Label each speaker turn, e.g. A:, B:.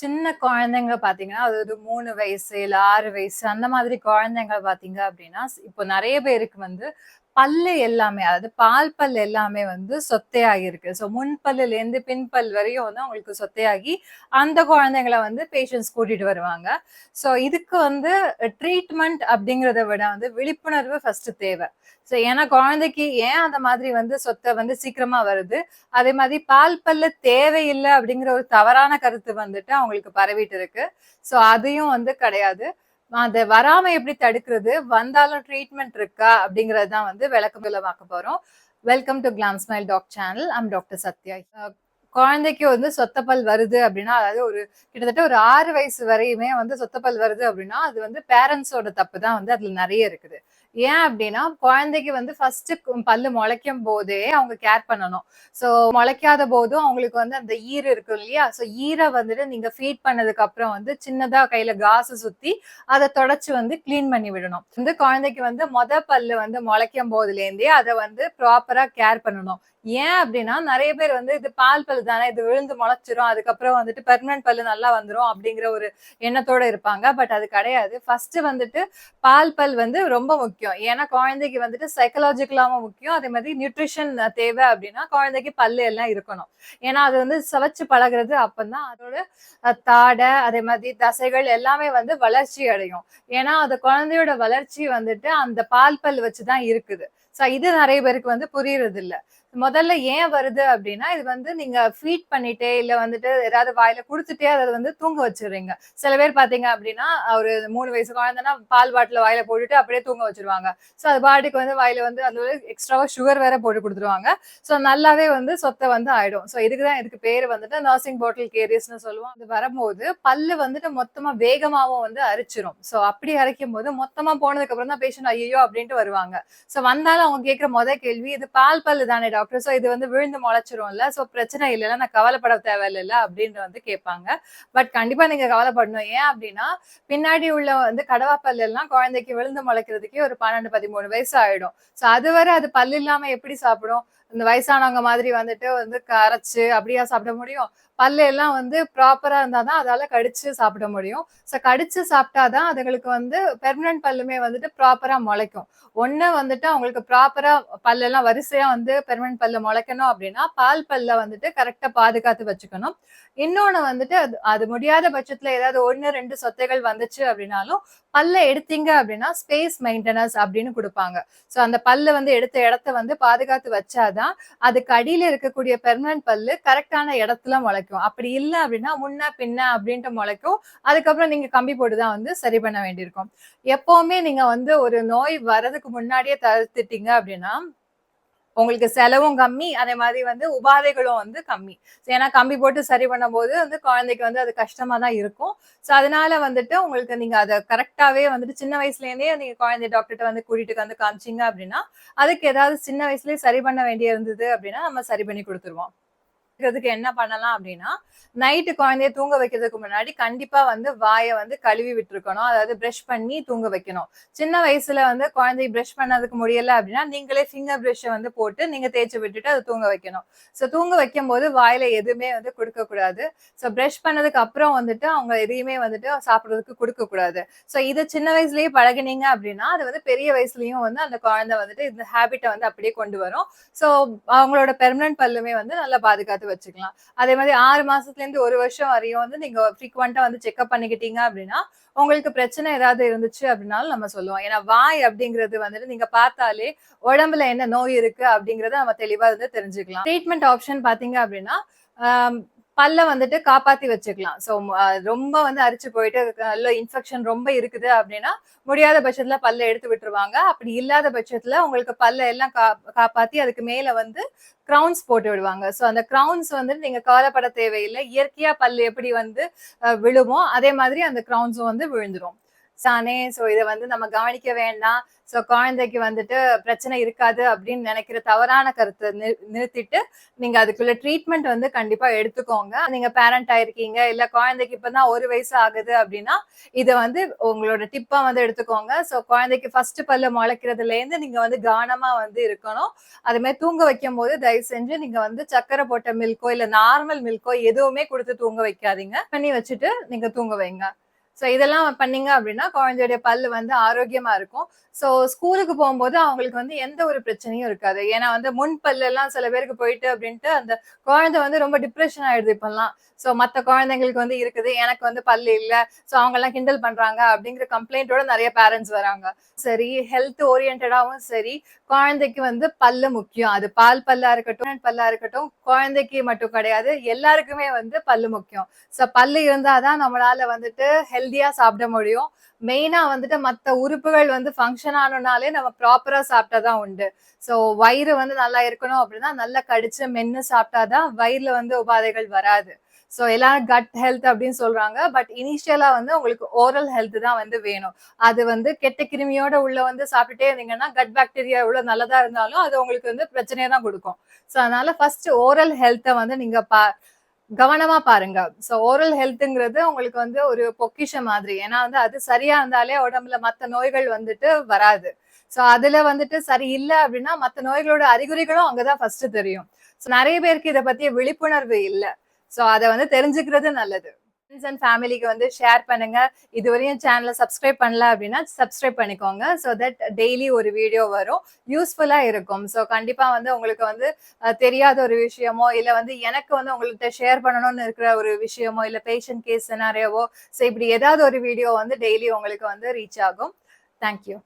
A: சின்ன குழந்தைங்க பாத்தீங்கன்னா, அது ஒரு 3 வயசு, இல்ல 6 வயசு அந்த மாதிரி குழந்தைங்க பாத்தீங்க அப்படின்னா, இப்போ நெறைய பேருக்கு வந்து பல்லு எல்லாமே, அதாவது பால் பல் எல்லாமே வந்து சொத்தையாகி இருக்கு. ஸோ முன் பல்லுலேருந்து பின் பல் வரையும் வந்து அவங்களுக்கு சொத்தையாகி, அந்த குழந்தைங்கள வந்து பேஷண்ட்ஸ் கூட்டிட்டு வருவாங்க. ஸோ இதுக்கு வந்து ட்ரீட்மெண்ட் அப்படிங்கிறத விட வந்து விழிப்புணர்வு ஃபர்ஸ்ட் தேவை. ஸோ ஏன்னா குழந்தைக்கு ஏன் அந்த மாதிரி வந்து சொத்தை வந்து சீக்கிரமா வருது? அதே மாதிரி பால் பல்லு தேவையில்லை அப்படிங்கிற ஒரு தவறான கருத்து வந்துட்டு அவங்களுக்கு பரவிட்டு இருக்கு. சோ அதையும் வந்து கிடையாது. அது வராம எப்படி தடுக்கிறது, வந்தாலும் ட்ரீட்மெண்ட் இருக்கா அப்படிங்கறது தான் வந்து விளக்கத்துல பார்க்க போறோம். Welcome to glam smile talk channel. I'm doctor Satya. குழந்தைக்கு வந்து சொத்தப்பல் வருது அப்படின்னா, அதாவது ஒரு கிட்டத்தட்ட ஒரு 6 வயசு வரையுமே வந்து சொத்தப்பல் வருது அப்படின்னா, அது வந்து பேரண்ட்ஸோட தப்பு தான் வந்து அதுல நிறைய இருக்குது. ஏன் அப்படின்னா, குழந்தைக்கு வந்து ஃபர்ஸ்ட் பல்லு முளைக்கும் போதே அவங்க கேர் பண்ணணும். ஸோ முளைக்காத போதும் அவங்களுக்கு வந்து அந்த ஈறு இருக்கும் இல்லையா? ஸோ ஈரை வந்துட்டு நீங்க ஃபீட் பண்ணதுக்கு அப்புறம் வந்து சின்னதா கையில காசு சுத்தி அதை தொடச்சு வந்து கிளீன் பண்ணி விடணும். வந்து குழந்தைக்கு வந்து பல்லு வந்து முளைக்கும் போதுல இருந்தே அதை வந்து ப்ராப்பரா கேர் பண்ணணும். ஏன் அப்படின்னா நிறைய பேர் வந்து இது பால் பல்லு தானே, இது விழுந்து முளைச்சிரும், அதுக்கப்புறம் வந்துட்டு பெர்மனன்ட் பல்லு நல்லா வந்துரும் அப்படிங்கிற ஒரு எண்ணத்தோட இருப்பாங்க. பட் அது கிடையாது. ஃபர்ஸ்ட் வந்துட்டு பால் பல் வந்து ரொம்ப முக்கியம். ஏன்னா குழந்தைக்கு வந்துட்டு சைக்கலாஜிக்கலாவும் முக்கியம். அதே மாதிரி நியூட்ரிஷன் தேவை அப்படின்னா குழந்தைக்கு பல்லு எல்லாம் இருக்கணும். ஏன்னா அது வந்து சவச்சு பழகுறது அப்பதான் அதோட தாடை, அதே மாதிரி தசைகள் எல்லாமே வந்து வளர்ச்சி அடையும். ஏன்னா அது குழந்தையோட வளர்ச்சி வந்துட்டு அந்த பால் பல் வச்சுதான் இருக்குது. சோ இது நிறைய பேருக்கு வந்து புரியறது இல்ல. முதல்ல ஏன் வருது அப்படின்னா, இது வந்து நீங்க ஃபீட் பண்ணிட்டே இல்ல வந்துட்டு ஏதாவது வாயில குடுத்துட்டே அதை வந்து தூங்க வச்சிடுறீங்க. சில பேர் பாத்தீங்க அப்படின்னா, ஒரு 3 வயசு குழந்தைன்னா பால் பாட்டில வாயில போட்டுட்டு அப்படியே தூங்க வச்சிருவாங்க. சோ அது பாட்டுக்கு வந்து வாயில வந்து அது எக்ஸ்ட்ராவா சுகர் வேற போட்டு கொடுத்துருவாங்க. சோ நல்லாவே வந்து சொத்தை வந்து ஆயிடும். சோ இதுக்கு பேரு வந்துட்டு நர்சிங் பாட்டில் கேரியஸ்னு சொல்லுவோம். அது வரும்போது பல்லு வந்துட்டு மொத்தமா வேகமாவும் வந்து அரிச்சிரும். சோ அப்படி அரைக்கும் போது மொத்தமா போனதுக்கு அப்புறம் தான் பேஷண்ட் ஐயோ அப்படின்ட்டு வருவாங்க. சோ வந்தாலும் அவங்க கேட்கிற கேள்வி, இது பால் பல்லு தானே டாக்டர், சோ இது வந்து விழுந்து முளைச்சிரும்ல, சோ பிரச்சனை இல்லைல்ல, நான் கவலைப்பட தேவையில்ல அப்படின்னு வந்து கேட்பாங்க. பட் கண்டிப்பா நீங்க கவலைப்படணும். ஏன் அப்படின்னா, பின்னாடி உள்ள வந்து கடவா பல்லு எல்லாம் குழந்தைக்கு விழுந்து முளைக்கிறதுக்கே ஒரு 12, 13 வயசு ஆயிடும். சோ அதுவரை அது பல்லு இல்லாம எப்படி சாப்பிடும்? இந்த வயசானவங்க மாதிரி வந்துட்டு வந்து கரைச்சு அப்படியா சாப்பிட முடியும்? பல்லு எல்லாம் வந்து ப்ராப்பரா இருந்தாதான் அதால கடிச்சு சாப்பிட முடியும். சோ கடிச்சு சாப்பிட்டாதான் அதுங்களுக்கு வந்து பெர்மனன்ட் பல்லுமே வந்துட்டு ப்ராப்பரா முளைக்கும். ஒண்ணு வந்துட்டு அவங்களுக்கு ப்ராப்பரா பல்லெல்லாம் வரிசையா வந்து பெர்மனன்ட் பல்ல முளைக்கணும் அப்படின்னா பால் பல்ல வந்துட்டு கரெக்டா பாதுகாத்து வச்சுக்கணும். இன்னொன்னு வந்துட்டு அது முடியாத பட்சத்துல ஏதாவது 1, 2 சொத்தைகள் வந்துச்சு அப்படின்னாலும் பல்ல எடுத்தீங்க அப்படின்னா ஸ்பேஸ் மெயின்டெனன்ஸ் அப்படின்னு கொடுப்பாங்க. சோ அந்த பல்ல வந்து எடுத்த இடத்த வந்து பாதுகாத்து வச்சாதான் அதுக்கு அடியில இருக்கக்கூடிய பெர்மனன்ட் பல்லு கரெக்டான இடத்துல முளைக்கும். அப்படி இல்லை அப்படின்னா முன்ன பின்ன அப்படின்ட்டு முளைக்கும். அதுக்கப்புறம் நீங்க கம்பி போட்டுதான் வந்து சரி பண்ண வேண்டியிருக்கும். எப்பவுமே நீங்க வந்து ஒரு நோய் வர்றதுக்கு முன்னாடியே தடுத்துட்டீங்க அப்படின்னா உங்களுக்கு செலவும் கம்மி, அதே மாதிரி வந்து உபாதைகளும் வந்து கம்மி. ஏன்னா கம்பி போட்டு சரி பண்ணும் போது வந்து குழந்தைக்கு வந்து அது கஷ்டமா தான் இருக்கும். சோ அதனால வந்துட்டு உங்களுக்கு நீங்க அதை கரெக்டாவே வந்துட்டு சின்ன வயசுல இருந்தே நீங்க குழந்தை டாக்டர்கிட்ட வந்து கூட்டிட்டு வந்து காமிச்சீங்க அப்படின்னா, அதுக்கு ஏதாவது சின்ன வயசுலயே சரி பண்ண வேண்டிய இருந்தது அப்படின்னா நம்ம சரி பண்ணி கொடுத்துருவோம். என்ன பண்ணலாம் அப்படின்னா, நைட்டு குழந்தைய தூங்க வைக்கிறதுக்கு முன்னாடி கண்டிப்பா வந்து வாயை வந்து கழுவி விட்டுருக்கணும். அதாவது பிரஷ் பண்ணி தூங்க வைக்கணும். சின்ன வயசுல வந்து குழந்தை பிரஷ் பண்ணதுக்கு முடியல அப்படின்னா நீங்களே ஃபிங்கர் பிரஷ் வந்து போட்டு நீங்க தேய்ச்சி விட்டுட்டு அதை தூங்க வைக்கணும். சோ தூங்க வைக்கும் போது வாயில எதுவுமே வந்து கொடுக்க கூடாது. சோ பிரஷ் பண்ணதுக்கு அப்புறம் வந்துட்டு அவங்க எதையுமே வந்துட்டு சாப்பிடுறதுக்கு கொடுக்க கூடாது. சோ இதை சின்ன வயசுலயே பழகினீங்க அப்படின்னா அது வந்து பெரிய வயசுலயும் வந்து அந்த குழந்தை வந்துட்டு இந்த ஹேபிட்டை வந்து அப்படியே கொண்டு வரும். சோ அவங்களோட பெர்மனன்ட் பல்லுமே வந்து நல்லா பாதுகாத்து வச்சுக்கலாம். அதே மாதிரி 6 மாசத்துல இருந்து 1 வருஷம் வரையும் வந்து நீங்க ஃப்ரீக்வெண்டா வந்து செக்அப் பண்ணிக்கிட்டீங்க அப்படின்னா உங்களுக்கு பிரச்சனை ஏதாவது இருந்துச்சு அப்படின்னாலும் நம்ம சொல்லுவோம். ஏன்னா வாய் அப்படிங்கிறது வந்துட்டு நீங்க பார்த்தாலே உடம்புல என்ன நோய் இருக்கு அப்படிங்கறத நம்ம தெளிவா வந்து தெரிஞ்சுக்கலாம். ட்ரீட்மெண்ட் ஆப்ஷன் பாத்தீங்க அப்படின்னா பல்ல வந்துட்டு காப்பாத்தி வச்சுக்கலாம். சோ ரொம்ப வந்து அரிச்சு போயிட்டு நல்ல இன்ஃபெக்ஷன் ரொம்ப இருக்குது அப்படின்னா முடியாத பட்சத்துல பல்ல எடுத்து விட்டுருவாங்க. அப்படி இல்லாத பட்சத்துல உங்களுக்கு பல்ல எல்லாம் காப்பாத்தி அதுக்கு மேல வந்து கிரவுன்ஸ் போட்டு விடுவாங்க. சோ அந்த கிரவுன்ஸ் வந்து நீங்க கவலைப்பட தேவையில்லை. இயற்கையா பல்லு எப்படி வந்து விழுமோ அதே மாதிரி அந்த கிரவுன்ஸும் வந்து விழுந்துரும். தானே, சோ இத வந்து நம்ம கவனிக்க வேண்டாம், சோ குழந்தைக்கு வந்துட்டு பிரச்சனை இருக்காது அப்படின்னு நினைக்கிற தவறான கருத்தை நிறுத்திட்டு நீங்க அதுக்குள்ள ட்ரீட்மெண்ட் வந்து கண்டிப்பா எடுத்துக்கோங்க. நீங்க பேரண்ட் ஆயிருக்கீங்க, இல்ல குழந்தைக்கு இப்பதான் 1 வயசு ஆகுது அப்படின்னா இத வந்து உங்களோட டிப்பா வந்து எடுத்துக்கோங்க. சோ குழந்தைக்கு ஃபர்ஸ்ட் பல்லு முளைக்கிறதுல இருந்து நீங்க வந்து கவனமா வந்து இருக்கணும். அது மாதிரி தூங்க வைக்கும் போது தயவு செஞ்சு நீங்க வந்து சக்கரை போட்ட மில்கோ இல்ல நார்மல் மில்கோ எதுவுமே கொடுத்து தூங்க வைக்காதீங்க. பண்ணி வச்சுட்டு நீங்க தூங்க வைங்க. சோ இதெல்லாம் பண்ணீங்க அப்படின்னா குழந்தையுடைய பல்லு வந்து ஆரோக்கியமா இருக்கும். சோ ஸ்கூலுக்கு போகும்போது அவங்களுக்கு வந்து எந்த ஒரு பிரச்சனையும் இருக்காது. ஏன்னா வந்து முன் பல்லு எல்லாம் சில பேருக்கு போயிட்டு அப்படின்ட்டு அந்த குழந்தை வந்து ரொம்ப டிப்ரெஷன் ஆயிடுது இப்பெல்லாம். சோ மத்த குழந்தைங்களுக்கு வந்து இருக்குது, எனக்கு வந்து பல்லு இல்ல, சோ அவங்க எல்லாம் கிண்டல் பண்றாங்க அப்படிங்கிற கம்ப்ளைண்டோட நிறைய பேரண்ட்ஸ் வராங்க. சரி, ஹெல்த் ஓரியன்டாவும் சரி, குழந்தைக்கு வந்து பல்லு முக்கியம். அது பால் பல்லா இருக்கட்டும், பல்லா இருக்கட்டும், குழந்தைக்கு மட்டும் கிடையாது, எல்லாருக்குமே வந்து பல்லு முக்கியம். சோ பல்லு இருந்தாதான் நம்மளால வந்துட்டு ஹெல்தியா சாப்பிட முடியும். மெயினா வந்துட்டு மத்த உறுப்புகள் வந்து ஃபங்க்ஷன் ஆகணும்னாலே நம்ம ப்ராப்பரா சாப்பிட்டாதான் உண்டு. சோ வயிறு வந்து நல்லா இருக்கணும் அப்படின்னா நல்லா கடிச்சு மென்னு சாப்பிட்டாதான் வயிறுல வந்து உபாதைகள் வராது. சோ எல்லாரும் கட் ஹெல்த் அப்படின்னு சொல்றாங்க. பட் இனிஷியலா வந்து உங்களுக்கு ஓரல் ஹெல்த் தான் வந்து வேணும். அது வந்து கெட்ட கிருமியோட உள்ள வந்து சாப்பிட்டுட்டே இருந்தீங்கன்னா கட் பாக்டீரியா எவ்வளவு நல்லதா இருந்தாலும் அது உங்களுக்கு வந்து பிரச்சனையை தான் கொடுக்கும். சோ அதனால ஃபர்ஸ்ட் ஓரல் ஹெல்த்தை வந்து நீங்க கவனமா பாருங்க. சோ ஓரல் ஹெல்த்ங்கிறது உங்களுக்கு வந்து ஒரு பொக்கிஷம் மாதிரி. ஏன்னா வந்து அது சரியா இருந்தாலே உடம்புல மத்த நோய்கள் வந்துட்டு வராது. சோ அதுல வந்துட்டு சரி இல்ல அப்படின்னா மத்த நோய்களோட அறிகுறிகளும் அங்கதான் ஃபர்ஸ்ட் தெரியும். சோ நிறைய பேருக்கு இத பத்திய விழிப்புணர்வு இல்ல. சோ அத வந்து தெரிஞ்சுக்கிறது நல்லது. ஃப்ரெண்ட்ஸ் அண்ட் ஃபேமிலிக்கு வந்து ஷேர் பண்ணுங்க. இதுவரையும் சேனலை சப்ஸ்கிரைப் பண்ணல அப்படின்னா சப்ஸ்கிரைப் பண்ணிக்கோங்க. ஸோ தட் டெய்லி ஒரு வீடியோ வரும், யூஸ்ஃபுல்லா இருக்கும். ஸோ கண்டிப்பா வந்து உங்களுக்கு வந்து தெரியாத ஒரு விஷயமோ இல்ல வந்து எனக்கு வந்து உங்கள்கிட்ட ஷேர் பண்ணணும்னு இருக்கிற ஒரு விஷயமோ இல்ல பேஷண்ட் கேஸ் சினாரியோவோ, ஸோ இப்படி ஏதாவது ஒரு வீடியோ வந்து டெய்லி உங்களுக்கு வந்து ரீச் ஆகும். தேங்க்யூ.